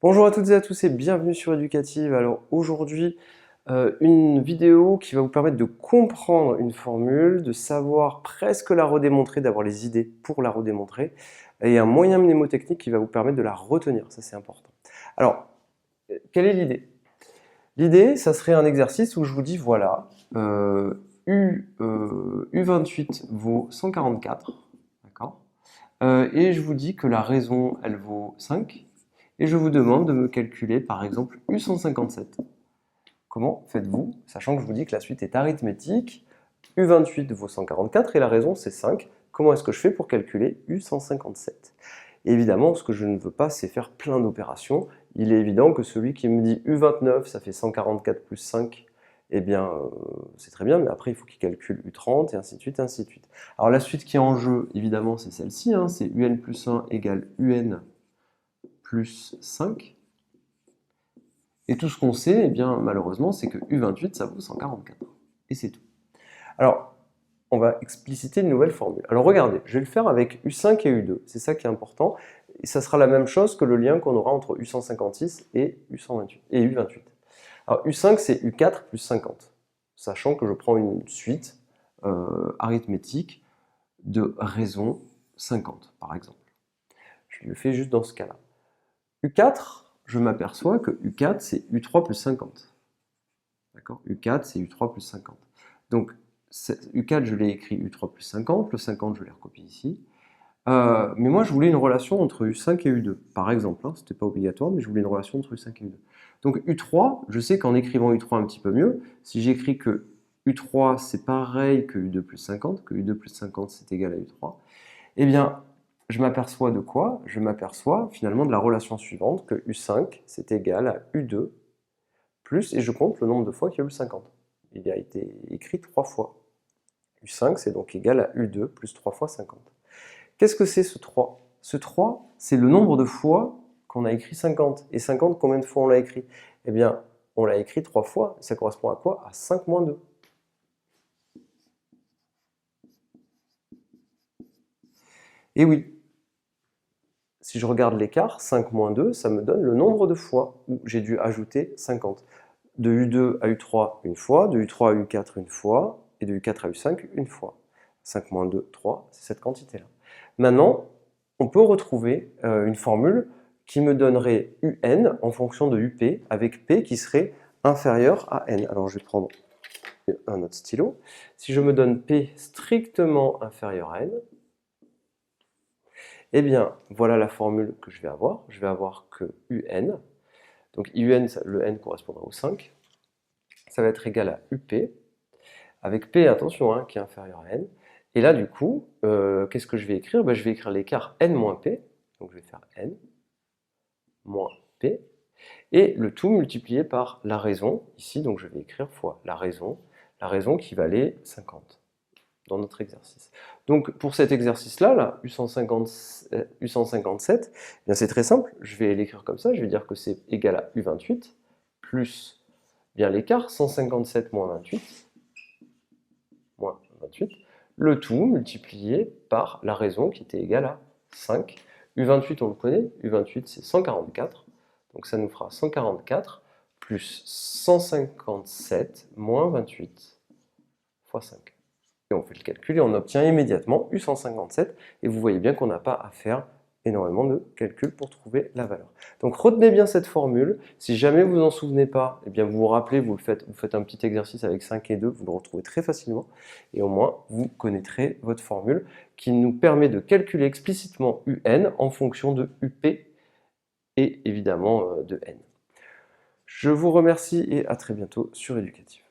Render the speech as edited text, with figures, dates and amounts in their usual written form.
Bonjour à toutes et à tous et bienvenue sur Éducative. Alors aujourd'hui, une vidéo qui va vous permettre de comprendre une formule, de savoir presque la redémontrer, d'avoir les idées pour la redémontrer, et un moyen mnémotechnique qui va vous permettre de la retenir, ça c'est important. Alors, quelle est l'idée? L'idée, ça serait un exercice où je vous dis, voilà, U28 vaut 144, d'accord? Et je vous dis que la raison, elle vaut 5, et je vous demande de me calculer par exemple U157. Comment faites-vous, sachant que je vous dis que la suite est arithmétique, U28 vaut 144 et la raison c'est 5, comment est-ce que je fais pour calculer U157? Et évidemment, ce que je ne veux pas, c'est faire plein d'opérations. Il est évident que celui qui me dit U29, ça fait 144 plus 5, eh bien, c'est très bien, mais après, il faut qu'il calcule U30, et ainsi de suite, ainsi de suite. Alors, la suite qui est en jeu, évidemment, c'est celle-ci, hein, c'est UN plus 1 égale UN plus 5. Et tout ce qu'on sait, eh bien, malheureusement, c'est que U28, ça vaut 144. Et c'est tout. Alors, on va expliciter une nouvelle formule. Alors regardez, je vais le faire avec U5 et U2, c'est ça qui est important. Et ça sera la même chose que le lien qu'on aura entre U156 et U128 et U28. Alors U5 c'est U4 plus 50, sachant que je prends une suite arithmétique de raison 50 par exemple. Je le fais juste dans ce cas-là. U4, je m'aperçois que U4 c'est U3 plus 50. D'accord? U4 c'est U3 plus 50. Donc U4 je l'ai écrit U3 plus 50, le 50 je l'ai recopié ici. Mais moi je voulais une relation entre U5 et U2, par exemple, hein, c'était pas obligatoire, mais je voulais une relation entre U5 et U2. Donc U3, je sais qu'en écrivant U3 un petit peu mieux, si j'écris que U3 c'est pareil que U2 plus 50, que U2 plus 50 c'est égal à U3, eh bien je m'aperçois de quoi? Je m'aperçois finalement de la relation suivante, que U5 c'est égal à U2 plus, et je compte le nombre de fois qu'il y a eu 50. Il a été écrit 3 fois. U5 c'est donc égal à U2 plus 3 fois 50. Qu'est-ce que c'est ce 3? Ce 3, c'est le nombre de fois qu'on a écrit 50. Et 50, combien de fois on l'a écrit? Eh bien, on l'a écrit 3 fois. Ça correspond à quoi? À 5 moins 2. Et oui, si je regarde l'écart, 5 moins 2, ça me donne le nombre de fois où j'ai dû ajouter 50. De U2 à U3 une fois, de U3 à U4 une fois, et de U4 à U5 une fois. 5 moins 2, 3, c'est cette quantité-là. Maintenant, on peut retrouver une formule qui me donnerait UN en fonction de UP, avec P qui serait inférieur à N. Alors je vais prendre un autre stylo. Si je me donne P strictement inférieur à N, eh bien voilà la formule que je vais avoir. Je vais avoir que UN, donc UN, le N correspondra au 5, ça va être égal à UP, avec P, attention, hein, qui est inférieur à N. Et là, du coup, qu'est-ce que je vais écrire? Je vais écrire l'écart N moins P, donc je vais faire N moins P, et le tout multiplié par la raison, ici, donc je vais écrire fois la raison qui valait 50 dans notre exercice. Donc pour cet exercice-là, là, U157, bien c'est très simple, je vais l'écrire comme ça, je vais dire que c'est égal à U28 plus bien l'écart 157 moins 28, le tout multiplié par la raison qui était égale à 5. U28 on le connaît, U28 c'est 144, donc ça nous fera 144 plus 157 moins 28 fois 5. Et on fait le calcul et on obtient immédiatement U157, et vous voyez bien qu'on n'a pas à faire énormément de calculs pour trouver la valeur. Donc retenez bien cette formule, si jamais vous n'en souvenez pas, eh bien vous vous rappelez, vous faites un petit exercice avec 5 et 2, vous le retrouvez très facilement, et au moins vous connaîtrez votre formule qui nous permet de calculer explicitement UN en fonction de UP et évidemment de N. Je vous remercie et à très bientôt sur Éducative.